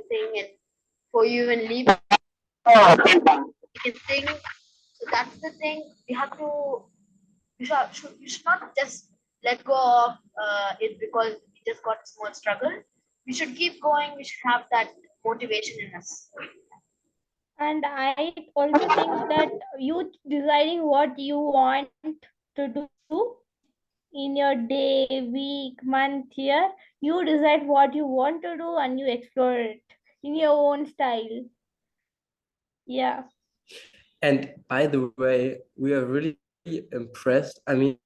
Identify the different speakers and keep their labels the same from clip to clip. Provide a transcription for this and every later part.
Speaker 1: sing, and for you even leave, you can sing. So that's the thing. We have to. You should not just let go of it because we just got a small struggle. We should keep going. We should have that motivation in us.
Speaker 2: And I also think that you deciding what you want to do in your day, week, month, year, you decide what you want to do and you explore it in your own style. Yeah.
Speaker 3: And by the way, we are really impressed. I mean,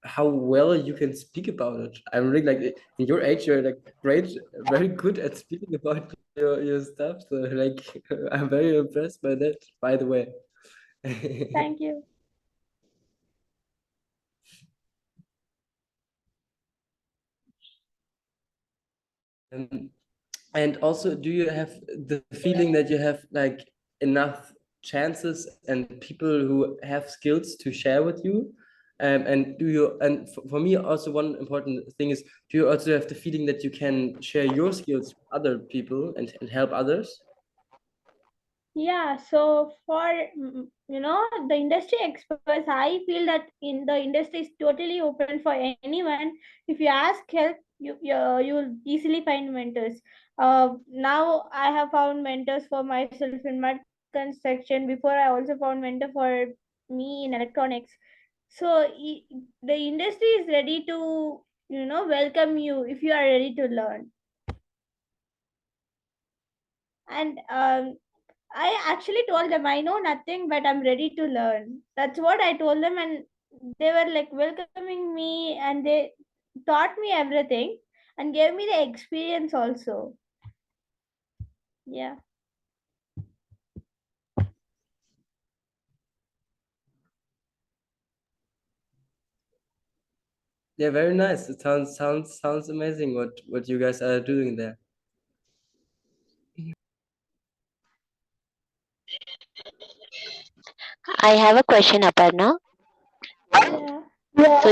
Speaker 3: how well you can speak about it. I'm really like, in your age, you're like great, very good at speaking about your stuff. So like, I'm very impressed by that, by the way.
Speaker 2: Thank you.
Speaker 3: And also, do you have the feeling that you have like enough chances and people who have skills to share with you? And do you, and for me also one important thing is, do you also have the feeling that you can share your skills with other people and help others?
Speaker 2: Yeah, so for the industry experts, I feel that in the industry is totally open for anyone. If you ask help, you'll easily find mentors. Now I have found mentors for myself in mud construction. Before I also found mentor for me in electronics. So the industry is ready to welcome you if you are ready to learn. And I actually told them I know nothing, but I'm ready to learn. That's what I told them, and they were like welcoming me, and they taught me everything and gave me the experience also. Yeah.
Speaker 3: Yeah, very nice. It sounds amazing what you guys are doing there.
Speaker 4: I have a question, Aparna.
Speaker 2: Yeah.
Speaker 4: So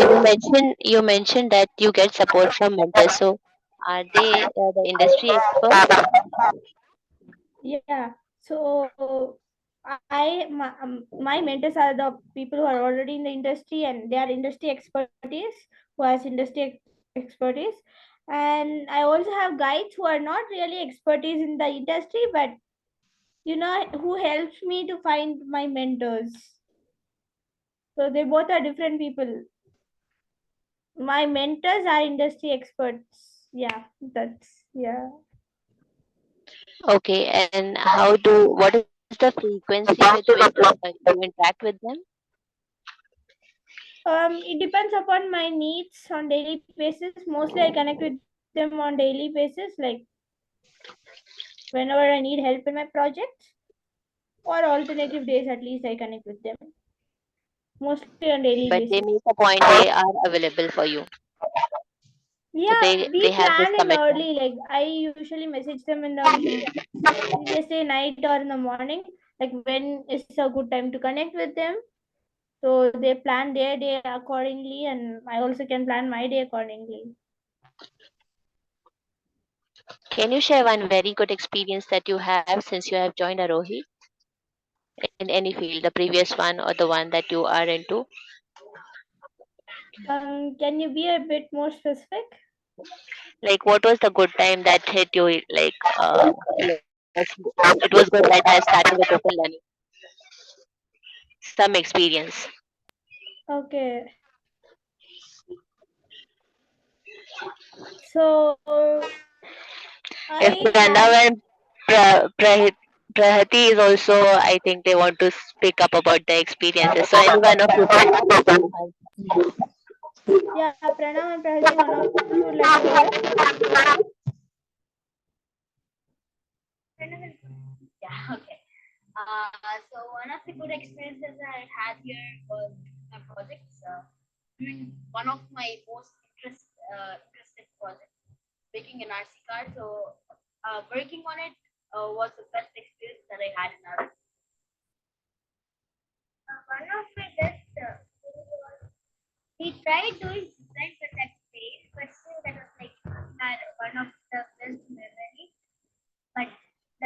Speaker 4: you mentioned that you get support from mentors. So are they the industry experts?
Speaker 2: Yeah. So my mentors are the people who are already in the industry and they are industry expertise who has industry expertise. And I also have guides who are not really expertise in the industry, but who helps me to find my mentors. So they both are different people. My mentors are industry experts. Yeah, that's yeah.
Speaker 4: Okay, and what is the frequency with which you interact with them?
Speaker 2: It depends upon my needs on daily basis. Mostly I connect with them on daily basis, like whenever I need help in my projects, or alternative days at least I connect with them. Mostly on daily
Speaker 4: But
Speaker 2: basis.
Speaker 4: they make a point they are available for you. So
Speaker 2: Yeah,
Speaker 4: they
Speaker 2: we
Speaker 4: have this
Speaker 2: plan in
Speaker 4: commitment.
Speaker 2: early. Like I usually message them in the previous day night or in the morning. Like when is a good time to connect with them. So they plan their day accordingly, and I also can plan my day accordingly.
Speaker 4: Can you share one very good experience that you have since you have joined Arohi in any field, the previous one or the one that you are into?
Speaker 2: Can you be a bit more specific?
Speaker 4: Like, what was the good time that hit you? Like, yes, it was good that I started with open learning. Some experience.
Speaker 2: Okay. So
Speaker 4: If
Speaker 2: I
Speaker 4: Pranav
Speaker 2: had
Speaker 4: and Prahati is also, I think they want to speak up about their experiences. So, any one of you can.
Speaker 2: yeah, Pranav and Prahati, one of you would like to go ahead.
Speaker 1: Yeah, okay. So one of the good experiences I had here was my projects. Doing one of my most interested projects, making an RC card. So working on it was the best experience that I had in our. One of my best we tried doing design but that failed, but still that was like had one of the best memories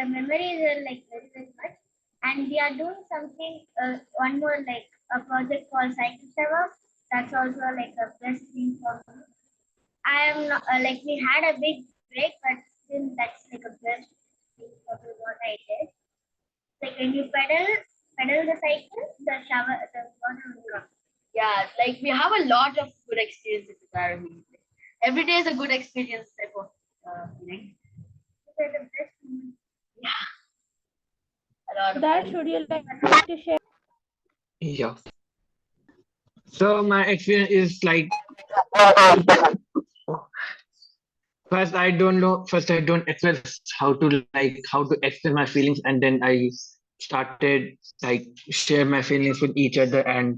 Speaker 1: memories are like very, very much. And we are doing something, one more like a project called Cycle Server. That's also like a best thing for me. I am not, like we had a big break, but still that's like a best thing for me what I did. Like when you pedal the cycle, the water will come. Yeah, like we have a lot of good experiences with Aarohi. Every day is a good experience type of feeling. These are the best moments. Yeah, a lot of
Speaker 2: That
Speaker 1: fun.
Speaker 2: should you like to share?
Speaker 5: Yeah. So my experience is like first I don't express how to express my feelings, and then I started like share my feelings with each other and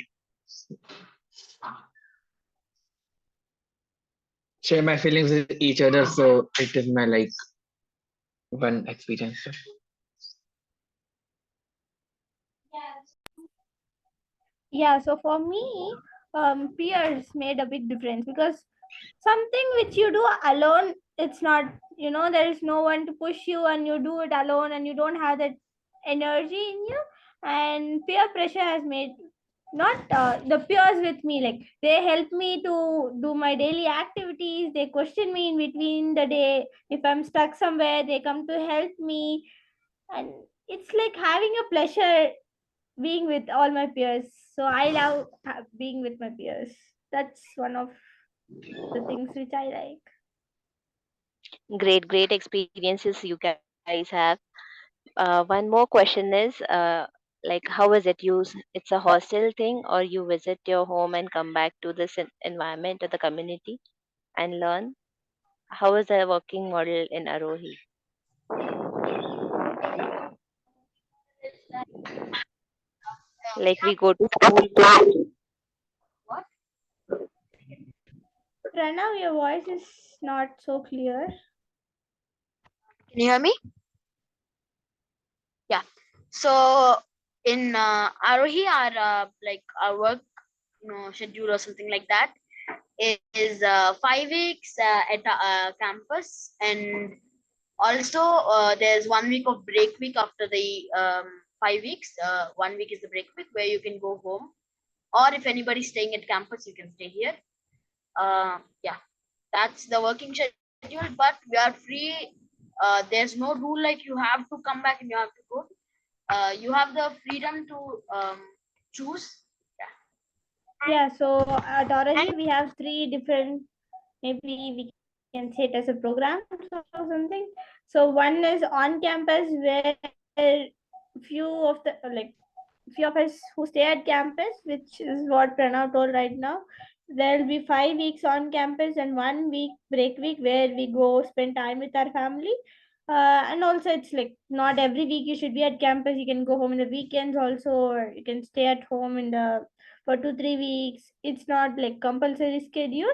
Speaker 5: share my feelings with each other. So it is my like one experience.
Speaker 2: Yeah, so for me, peers made a big difference because something which you do alone, it's not, there is no one to push you and you do it alone and you don't have that energy in you. And peer pressure has made not the peers with me, like they help me to do my daily activities. They question me in between the day. If I'm stuck somewhere, they come to help me. And it's like having a pleasure being with all my peers. So I love being with my peers. That's one of the things which I like.
Speaker 4: Great experiences you guys have. One more question is, like, how is it? It's a hostel thing, or you visit your home and come back to this environment or the community and learn? How is the working model in Aarohi? Like, we go to school.
Speaker 1: What?
Speaker 2: Pranav, your voice is not so clear.
Speaker 1: Can you hear me? Yeah. So in Aarohi, our like our work, schedule or something like that is 5 weeks at campus, and also there's 1 week of break week after the 5 weeks. 1 week is the break week where you can go home, or if anybody's staying at campus, you can stay here. Yeah, that's the working schedule, but we are free. There's no rule like you have to come back and you have to go. You have the freedom to choose.
Speaker 2: Yeah, so at Aarohi we have three different, maybe we can say it as a program or something. So one is on campus, where few of the few of us who stay at campus, which is what Pranav told right now. There will be 5 weeks on campus and 1 week break week where we go spend time with our family. And also, it's like not every week you should be at campus. You can go home in the weekends also, or you can stay at home in the for 2-3 weeks. It's not like compulsory schedule.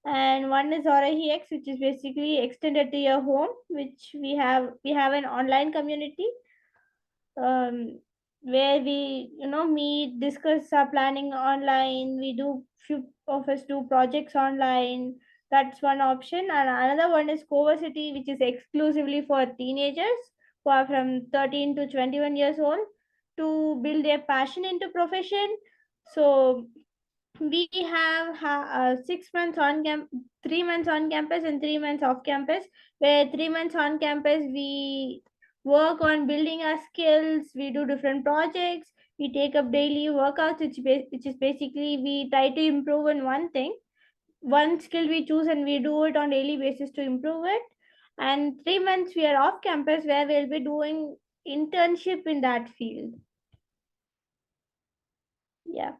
Speaker 2: And one is Aarohi X, which is basically extended to your home, which we have an online community, where we meet, discuss our planning online. We do, few of us do projects online. That's one option. And another one is CoVersity, which is exclusively for teenagers who are from 13 to 21 years old, to build their passion into profession. So we have 6 months on 3 months on campus and 3 months off campus, where 3 months on campus we work on building our skills. We do different projects. We take up daily workouts, which is basically we try to improve in one thing, one skill we choose, and we do it on daily basis to improve it. And 3 months we are off campus, where we'll be doing internship in that field. Yeah.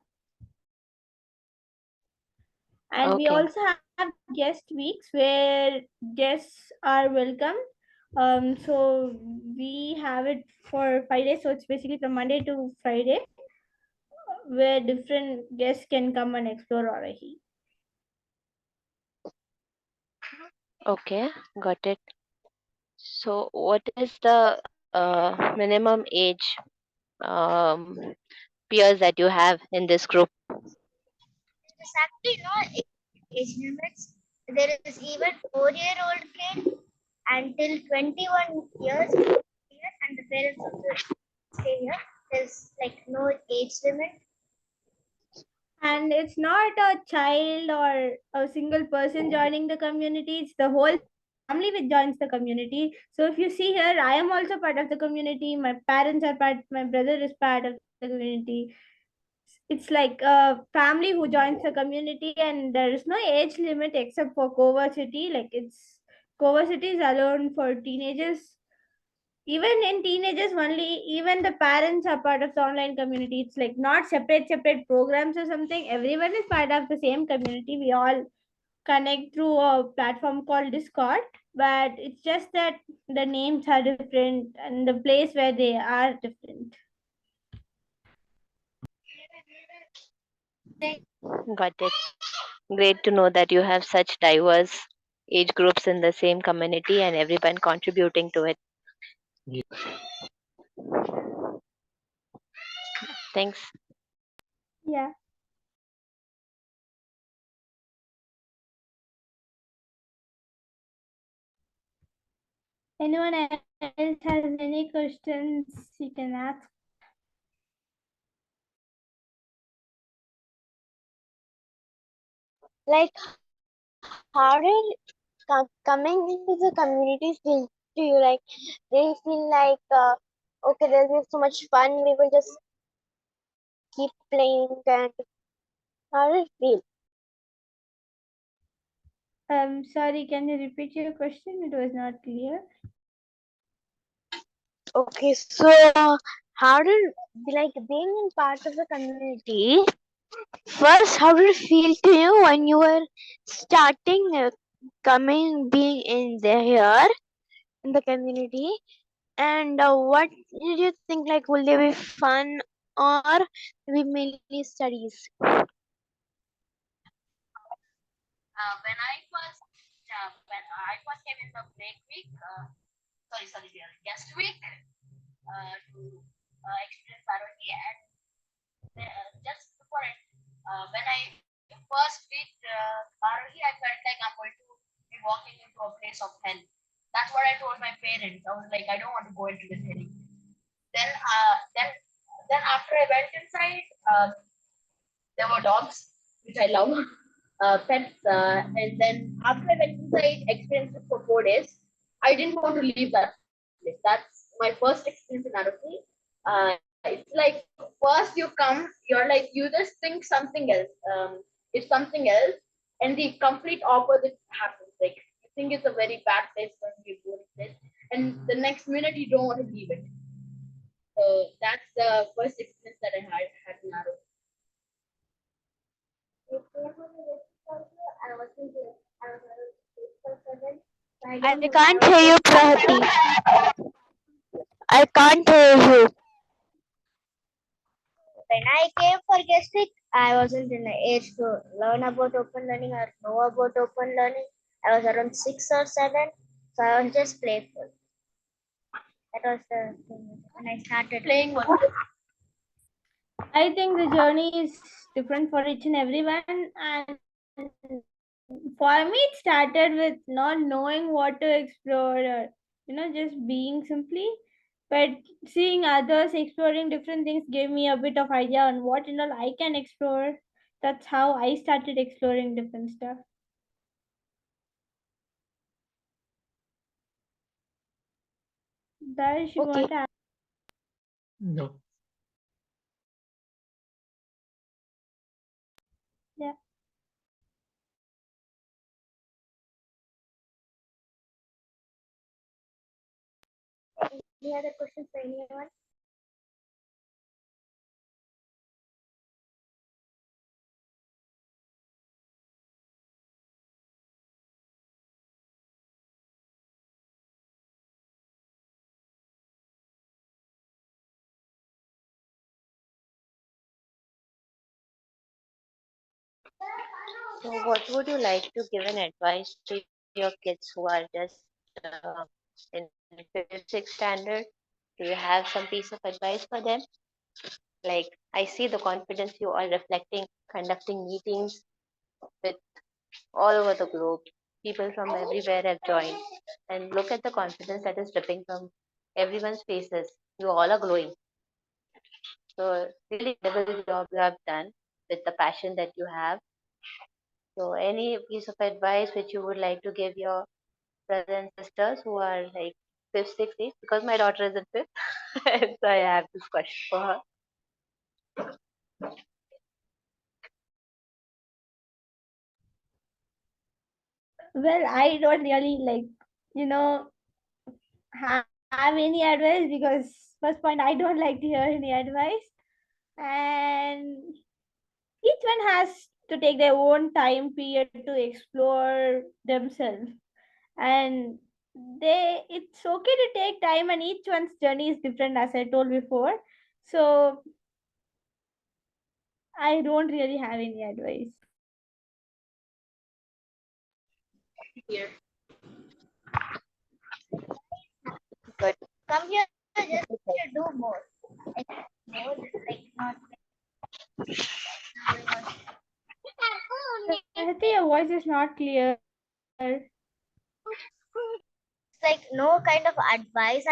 Speaker 2: And we
Speaker 4: Okay.
Speaker 2: also have guest weeks where guests are welcome. So we have it for 5 days. So it's basically from Monday to Friday, where different guests can come and explore Aarohi.
Speaker 4: Okay, got it. So, what is the minimum age peers that you have in this group?
Speaker 1: There's actually no age limits. There is even 4-year-old kid until 21 years, and parents also stay here. There's like no age limit.
Speaker 2: And it's not a child or a single person joining the community, it's the whole family which joins the community. So if you see here, I am also part of the community, my parents are part, my brother is part of the community. It's like a family who joins the community, and there is no age limit except for CoVersity. Like it's CoVersity is alone for teenagers. Even in teenagers only, even the parents are part of the online community. It's like not separate programs or something. Everyone is part of the same community. We all connect through a platform called Discord, but it's just that the names are different and the place where they are different.
Speaker 4: Got it. Great to know that you have such diverse age groups in the same community and everyone contributing to it.
Speaker 5: Yeah.
Speaker 4: Thanks.
Speaker 2: Yeah. Anyone else has any questions, you can ask.
Speaker 6: Like, how did coming into the community feel to you? Like, do you feel like, okay, there's been so much fun, we will just keep playing, and how did it feel?
Speaker 2: Sorry, can you repeat your question? It was not clear.
Speaker 6: Okay, so how did, like, being in part of the community, first, how did it feel to you when you were starting being in there here in the community? And what did you think? Like, will they be fun or be mainly studies?
Speaker 1: When I first came in the break week, sorry, dear, guest week, to experience Aarohi, and just before it, when I first meet Aarohi, I felt like I'm going to be walking into a place of hell. That's what I told my parents. I was like, I don't want to go into this hell. Then after I went inside, there were dogs, which I love, pets, and then after I went inside, experienced it for 4 days. I didn't want to leave that place. That's my first experience in Aarohi. It's like first you come, you're like you just think something else. It's something else, and the complete opposite happens. Like you think it's a very bad place when you go to this, and the next minute you don't want to leave it. So that's the first experience that I had in Aarohi.
Speaker 6: I can't hear you, Prahati. I can't hear you.
Speaker 1: When I came for guest week, I wasn't in the age to learn about open learning or know about open learning. I was around 6 or 7, so I was just playful. That was the thing when I started playing.
Speaker 2: I think the journey is different for each and everyone, and for me, it started with not knowing what to explore, or just being simply. But seeing others exploring different things gave me a bit of idea on what all I can explore. That's how I started exploring different stuff. Dash, you
Speaker 6: Okay.
Speaker 2: want to add?
Speaker 5: No.
Speaker 2: Yeah.
Speaker 1: Any other questions for anyone?
Speaker 4: So, what would you like to give an advice to your kids who are just in fifth, sixth standard? Do you have some piece of advice for them? Like, I see the confidence you are reflecting, conducting meetings with all over the globe. People from everywhere have joined. And look at the confidence that is dripping from everyone's faces. You all are glowing. So really incredible job you have done with the passion that you have. So any piece of advice which you would like to give your brothers and sisters who are like fifth, sixth, eighth? Because my daughter is in fifth, so I have this question for her.
Speaker 2: Well, I don't really have any advice, because first point, I don't like to hear any advice, and each one has to take their own time period to explore themselves, and it's okay to take time, and each one's journey is different, as I told before. So I don't really have any advice.
Speaker 1: Here.
Speaker 4: Good.
Speaker 1: Come here, just to do more. Like, more, like not.
Speaker 2: I think your voice is not clear.
Speaker 6: It's like no kind of advice,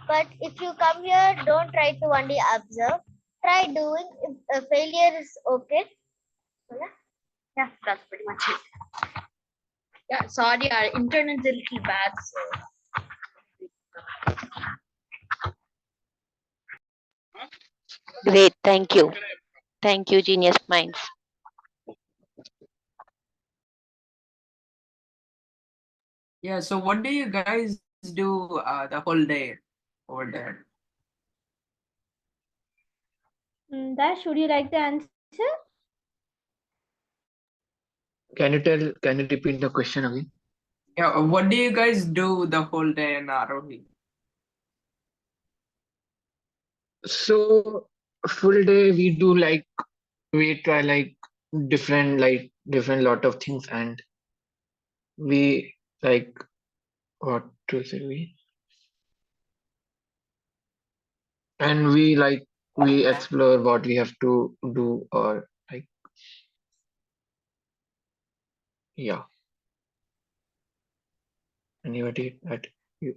Speaker 6: but if you come here, don't try to only observe. Try doing. If failure is okay. So,
Speaker 1: Yeah, that's pretty much it. Yeah, sorry, our internet's a little bad, so.
Speaker 4: Great. Thank you. Thank you, genius minds.
Speaker 7: Yeah, so what do you guys do the whole day over there?
Speaker 2: That should you like to answer?
Speaker 5: Can you repeat the question again?
Speaker 7: Yeah, what do you guys do the whole day in Aarohi?
Speaker 5: So full day we do like we try different lot of things, and we like what to say we and we explore what we have to do, or like, yeah, anybody that you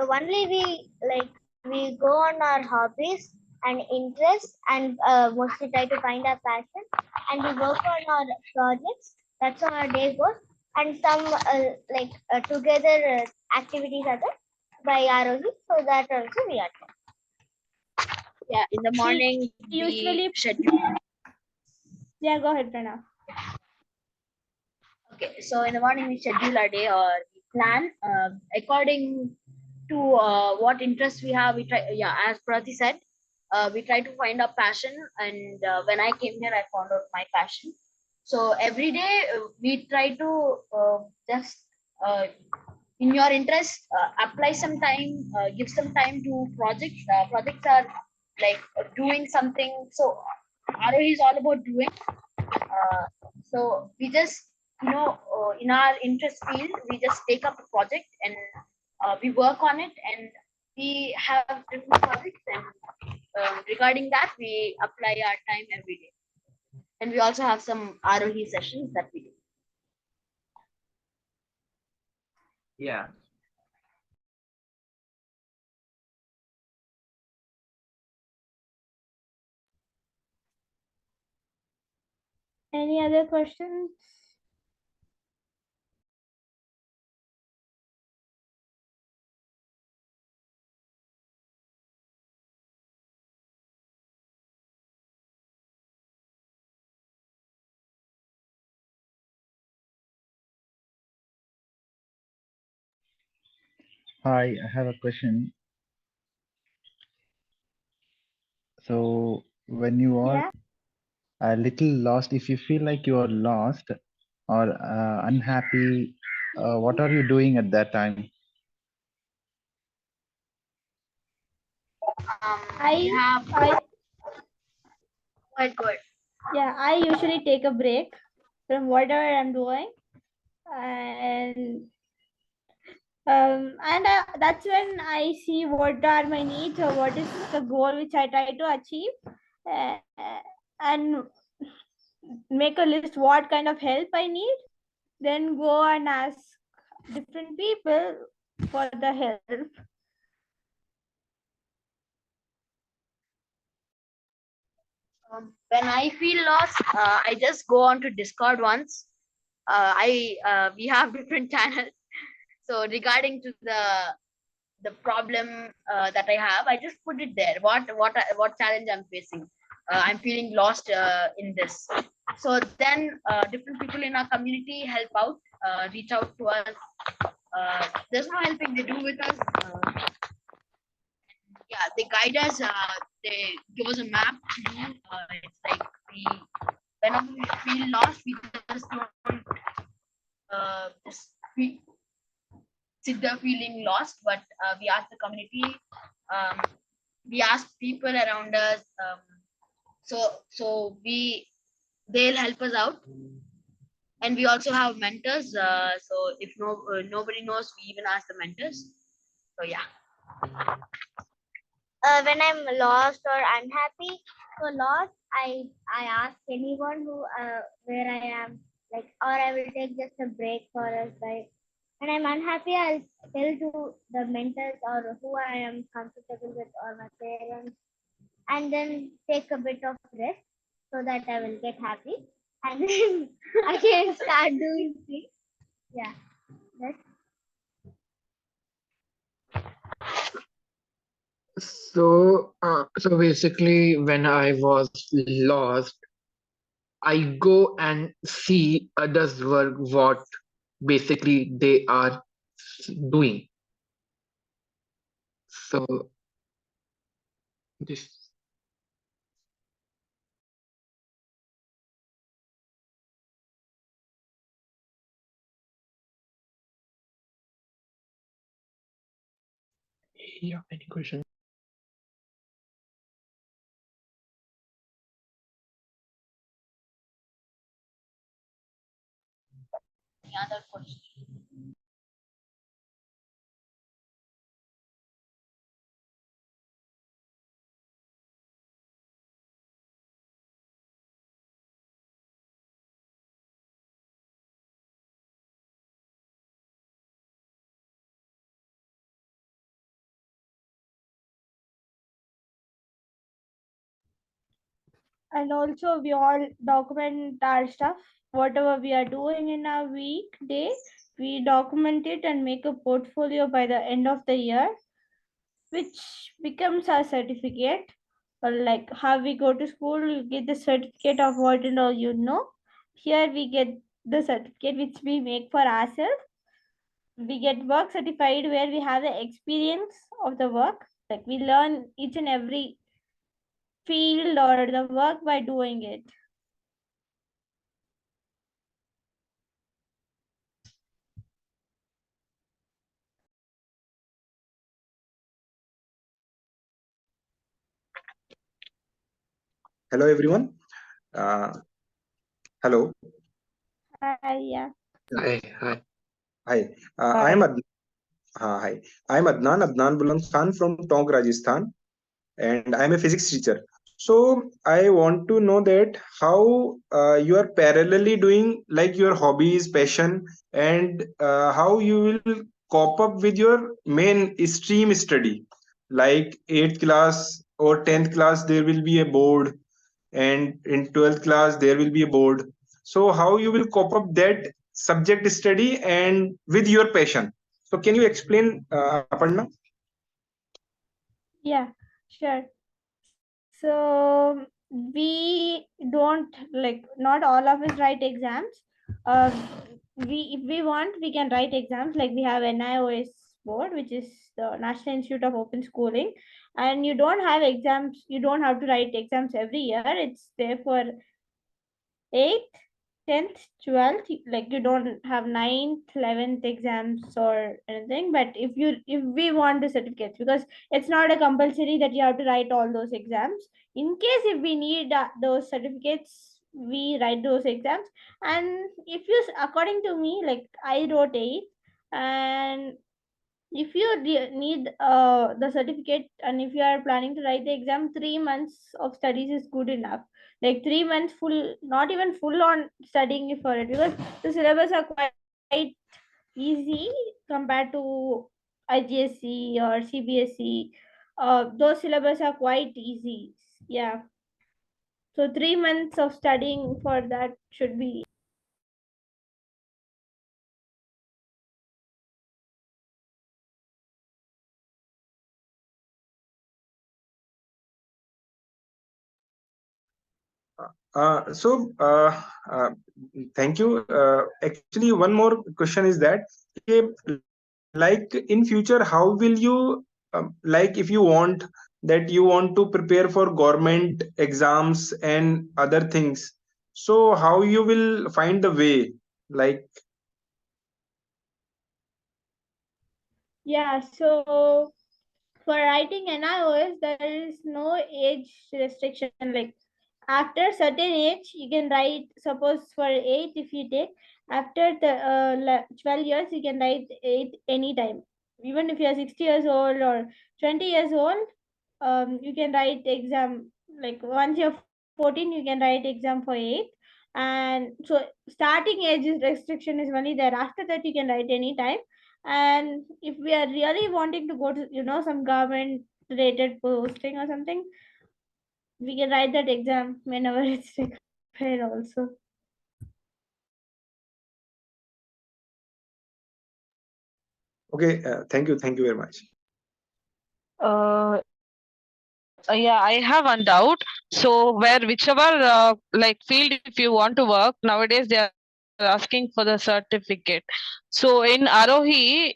Speaker 6: only we go on our hobbies and interests, and mostly try to find our passion, and we work on our projects. That's how our day goes. And some together activities are there by Aarohi, so that also we are doing.
Speaker 1: Yeah, in the morning,
Speaker 2: We usually
Speaker 1: schedule.
Speaker 2: Yeah, go ahead, Pranav.
Speaker 1: Okay, so in the morning we schedule our day, or we plan according to what interests we have. We try, yeah, as Prati said, we try to find our passion. And when I came here, I found out my passion. So every day we try to just in your interest, apply some time, give some time to projects. Projects are like doing something. So Aarohi is all about doing. So we just, in our interest field, we just take up a project, and we work on it, and we have different projects, and regarding that, we apply our time every day. And we also have some Aarohi sessions that we do.
Speaker 7: Yeah.
Speaker 2: Any other questions?
Speaker 8: Hi, I have a question. So, when you are
Speaker 2: Yeah.
Speaker 8: a little lost, if you feel like you are lost or unhappy, what are you doing at that time?
Speaker 2: I
Speaker 1: Good.
Speaker 2: Yeah, I usually take a break from whatever I'm doing, and that's when I see what are my needs, or what is the goal which I try to achieve, uh, and make a list what kind of help I need, then go and ask different people for the help.
Speaker 1: When I feel lost, I just go on to Discord once. I We have different channels. So regarding to the problem that I have, I just put it there. What challenge I'm facing? I'm feeling lost in this. So then different people in our community help out, reach out to us. There's no helping they do with us. Yeah, they guide us. They give us a map to do. It's like whenever we feel lost, we just don't we sit there feeling lost. But we ask the community. Um, we ask people around us. So they'll help us out, and we also have mentors. So if nobody knows, we even ask the mentors. So yeah.
Speaker 6: When I'm lost or unhappy, so lost, I ask anyone who where I am, like, or I will take just a break for a bite. When I'm unhappy, I'll tell to the mentors or who I am comfortable with or my parents, and then take a bit of rest so that I will get happy, and then I can start doing things. Yeah, that's
Speaker 5: So basically, when I was lost, I go and see others' work, what basically they are doing. So this. Yeah, any question?
Speaker 1: Any other question?
Speaker 2: And also we all document our stuff, whatever we are doing in our weekday, we document it and make a portfolio by the end of the year, which becomes our certificate. Or like how we go to school, you get the certificate of what and all you know. Here we get the certificate which we make for ourselves. We get work certified where we have the experience of the work. Like we learn each and every field or the work by doing it.
Speaker 9: Hello, everyone. Uh, Hello.
Speaker 2: Yeah.
Speaker 5: Hi, hi.
Speaker 9: Hi. I am hi. I am Adnan Buland Khan from Tonk, Rajasthan, and I am a physics teacher. So I want to know that how you are parallelly doing like your hobbies, passion, and how you will cope up with your main stream study. Like 8th class or 10th class, there will be a board, and in 12th class there will be a board. So how you will cope up that subject study and with your passion? So can you explain, Aparna?
Speaker 2: Yeah, sure. So we don't, like, not all of us write exams. Uh, we if we want we can write exams. Like we have NIOS board, which is the National Institute of Open Schooling, and you don't have exams. You don't have to write exams every year. It's there for 8th, 10th, 12th. Like you don't have 9th, 11th exams or anything. But if we want the certificates, because it's not a compulsory that you have to write all those exams. In case if we need those certificates, we write those exams. And if you, according to me, like I wrote 8, and if you need the certificate and if you are planning to write the exam, 3 months of studies is good enough. Like 3 months full, not even full on studying for it, because the syllabus are quite easy compared to IGSE or CBSE. Those syllabus are quite easy. Yeah. So 3 months of studying for that should be.
Speaker 9: So, thank you. Actually, one more question is that, eh, like in future, how will you, like if you want that you want to prepare for government exams and other things, so how you will find the way? Like,
Speaker 2: Yeah, so for writing NIOS, there is no age restriction. Like after certain age, you can write. Suppose for 8, if you take after the 12 years, you can write 8 anytime. Even if you are 60 years old or 20 years old, you can write exam. Like once you're 14, you can write exam for 8. And so starting age is restriction is only there. After that, you can write anytime. And if we are really wanting to go to some government related posting or something, we can write that exam whenever it's required also.
Speaker 9: okay, thank you very much.
Speaker 10: Yeah, I have one doubt. So where whichever like field if you want to work nowadays they are asking for the certificate. So in Aarohi,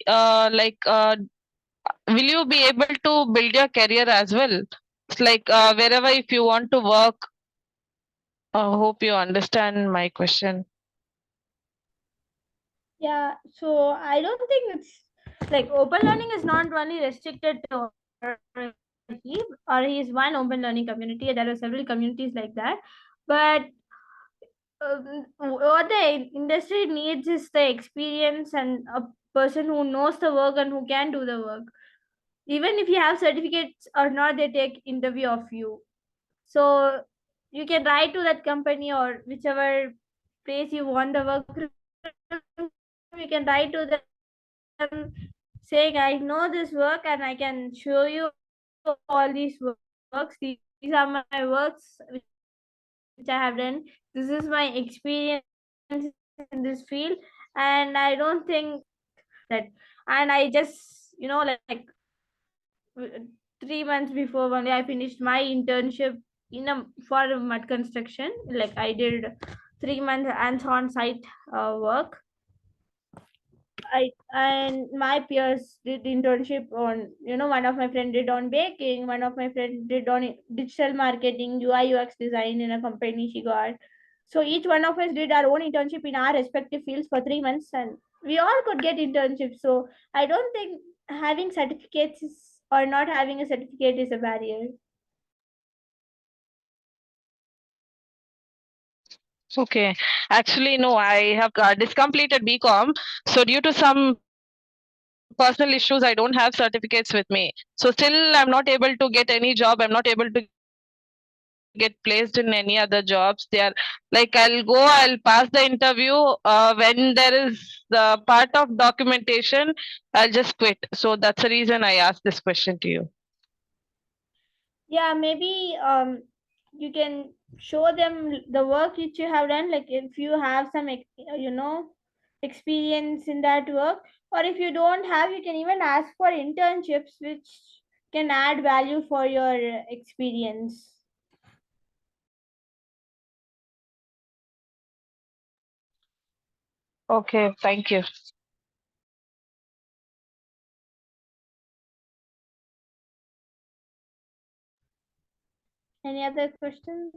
Speaker 10: will you be able to build your career as well? It's like wherever if you want to work. Hope you understand my question.
Speaker 2: Yeah, so I don't think it's like open learning is not only restricted to he or he is one open learning community. There are several communities like that, but what the industry needs is the experience and a person who knows the work and who can do the work. Even if you have certificates or not, they take interview of you. So you can write to that company or whichever place you want the work from, you can write to them saying I know this work and I can show you all these works. These are my works which I have done. This is my experience in this field, and I don't think that. And I just, like 3 months before only I finished my internship for mud construction. Like I did 3 months hands-on site work. And my peers did internship on, one of my friend did on baking, one of my friend did on digital marketing, UI UX design in a company she got. So each one of us did our own internship in our respective fields for 3 months, and we all could get internships. So I don't think having certificates or not having a certificate is a barrier.
Speaker 10: Okay. Actually, no, I have discompleted BCom. So due to some personal issues, I don't have certificates with me. So still, I'm not able to get any job. I'm not able to get placed in any other jobs. They are like, I'll go, I'll pass the interview. When there is the part of documentation, I'll just quit. So that's the reason I asked this question to you.
Speaker 2: Yeah, maybe you can show them the work which you have done, like if you have some experience in that work, or if you don't have, you can even ask for internships which can add value for your experience.
Speaker 10: Okay, thank you.
Speaker 2: Any other questions?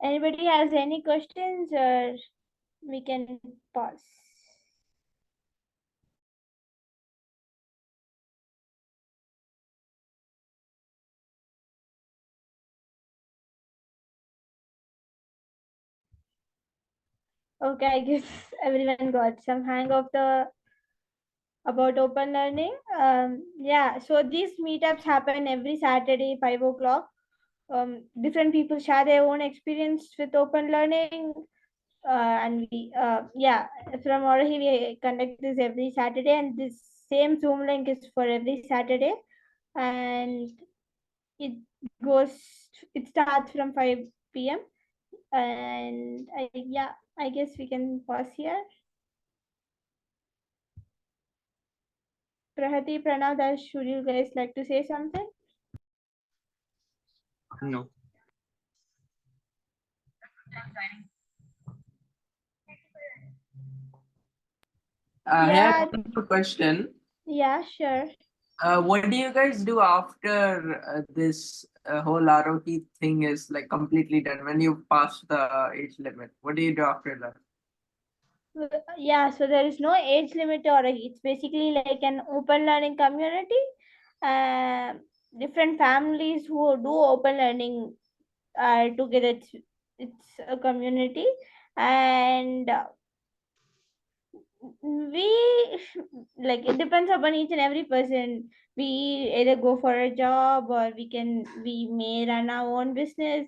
Speaker 2: Anybody has any questions, or we can pause? Okay, I guess everyone got some hang of the about open learning. Yeah, so these meetups happen every Saturday, 5 o'clock. Different people share their own experience with open learning. And we, yeah, from Aarohi, we conduct this every Saturday, and this same Zoom link is for every Saturday. And it goes, it starts from 5 p.m. And yeah, I guess we can pause here. Prahati, Pranav, Dash, should you guys like to say something?
Speaker 5: No.
Speaker 7: I
Speaker 2: Yeah.
Speaker 7: have a question.
Speaker 2: Yeah, sure.
Speaker 7: What do you guys do after this whole Aarohi thing is like completely done? When you pass the age limit, what do you do after that?
Speaker 2: Yeah, so there is no age limit, or it's basically like an open learning community. Uh, Different families who do open learning together. It's a community, and we like, it depends upon each and every person. We either go for a job, or we may run our own business.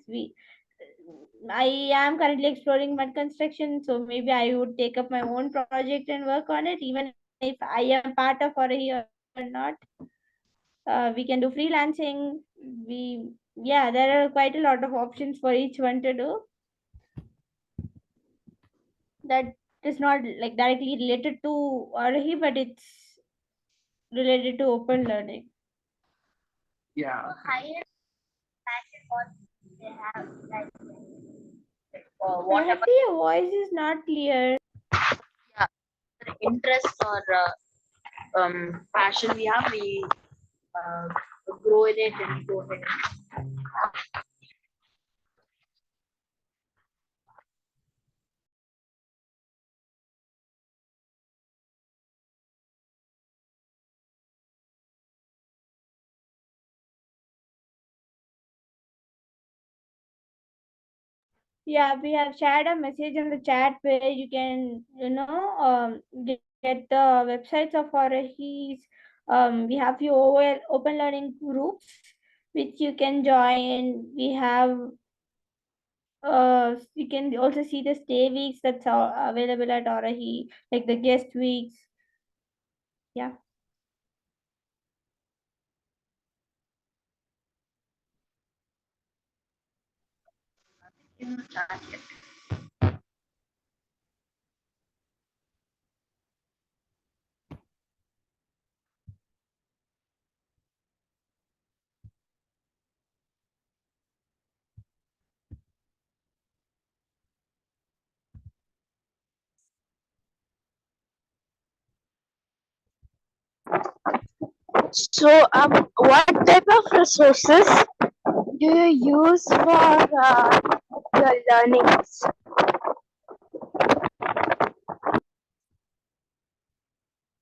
Speaker 2: I am currently exploring mud construction, so maybe I would take up my own project and work on it, even if I am part of Aarohi or not. We can do freelancing. Yeah, there are quite a lot of options for each one to do. That is not like directly related to Aarohi, but it's related to open learning.
Speaker 7: Yeah.
Speaker 1: Higher passion what they have, like,
Speaker 2: Prahati, your voice is not clear.
Speaker 1: yeah, interest or passion we have, we uh, grow in it and go ahead.
Speaker 2: Yeah, we have shared a message in the chat where you can, get the websites of Aarohi's. We have few open learning groups which you can join. We have, you can also see the stay weeks that's available at Aarohi, like the guest weeks. Yeah.
Speaker 6: So, what type of resources do you use for your learnings?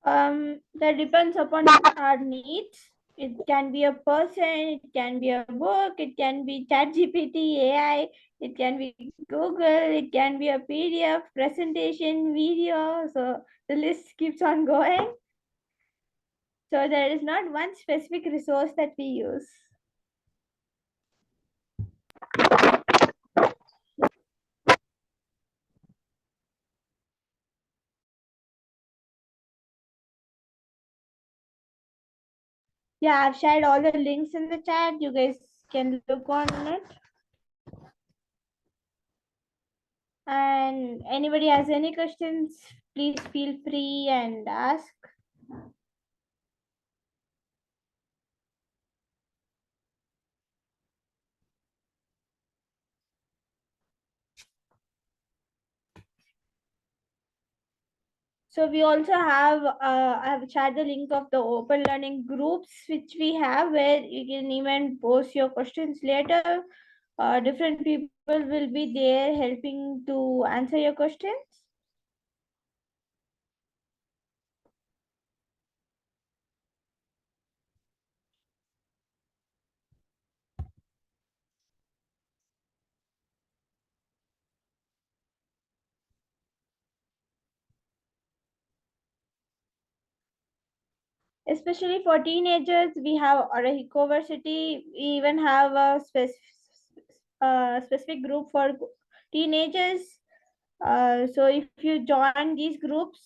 Speaker 2: That depends upon our needs. It can be a person, it can be a book, it can be ChatGPT, AI, it can be Google, it can be a PDF, presentation, video. So the list keeps on going. So there is not one specific resource that we use. Yeah, I've shared all the links in the chat. You guys can look on it. And anybody has any questions, please feel free and ask. So we also have, I've shared the link of the open learning groups which we have, where you can even post your questions later. Different people will be there helping to answer your questions. Especially for teenagers, we have Aarohi CoVersity. We even have a specific group for teenagers. So if you join these groups,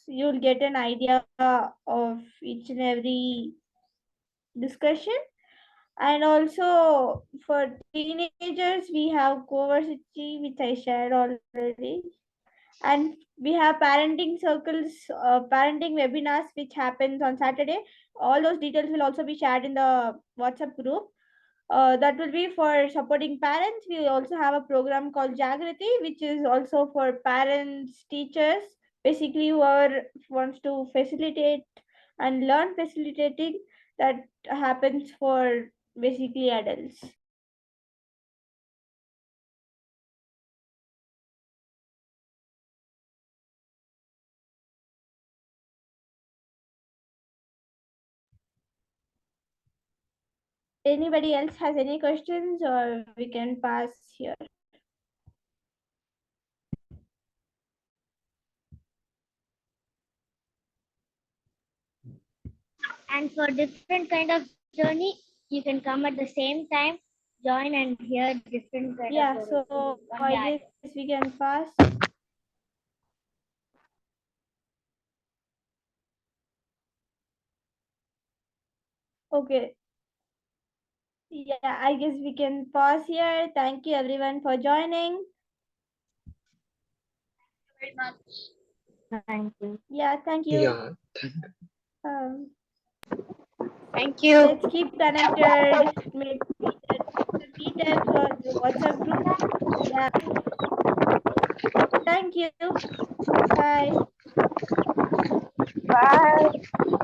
Speaker 2: you'll get an idea of each and every discussion. And also for teenagers, we have CoVersity, which I shared already. And we have parenting circles, parenting webinars, which happens on Saturday. All those details will also be shared in the WhatsApp group. That will be for supporting parents. We also have a program called Jagrati, which is also for parents, teachers, basically whoever wants to facilitate and learn facilitating. That happens for basically adults. Anybody else has any questions, or we can pass here?
Speaker 6: And for different kind of journey, you can come at the same time, join and hear different kind
Speaker 2: Yeah,
Speaker 6: of
Speaker 2: so
Speaker 6: journey.
Speaker 2: I guess we can pass. Okay. Yeah, I guess we can pause here. Thank you everyone for joining.
Speaker 1: Very much.
Speaker 6: Thank you.
Speaker 2: Yeah, thank you.
Speaker 5: Yeah.
Speaker 2: Um,
Speaker 6: Thank you.
Speaker 2: let's keep connected. Maybe the meetups or the WhatsApp group. Yeah. Thank you. Bye.
Speaker 6: Bye.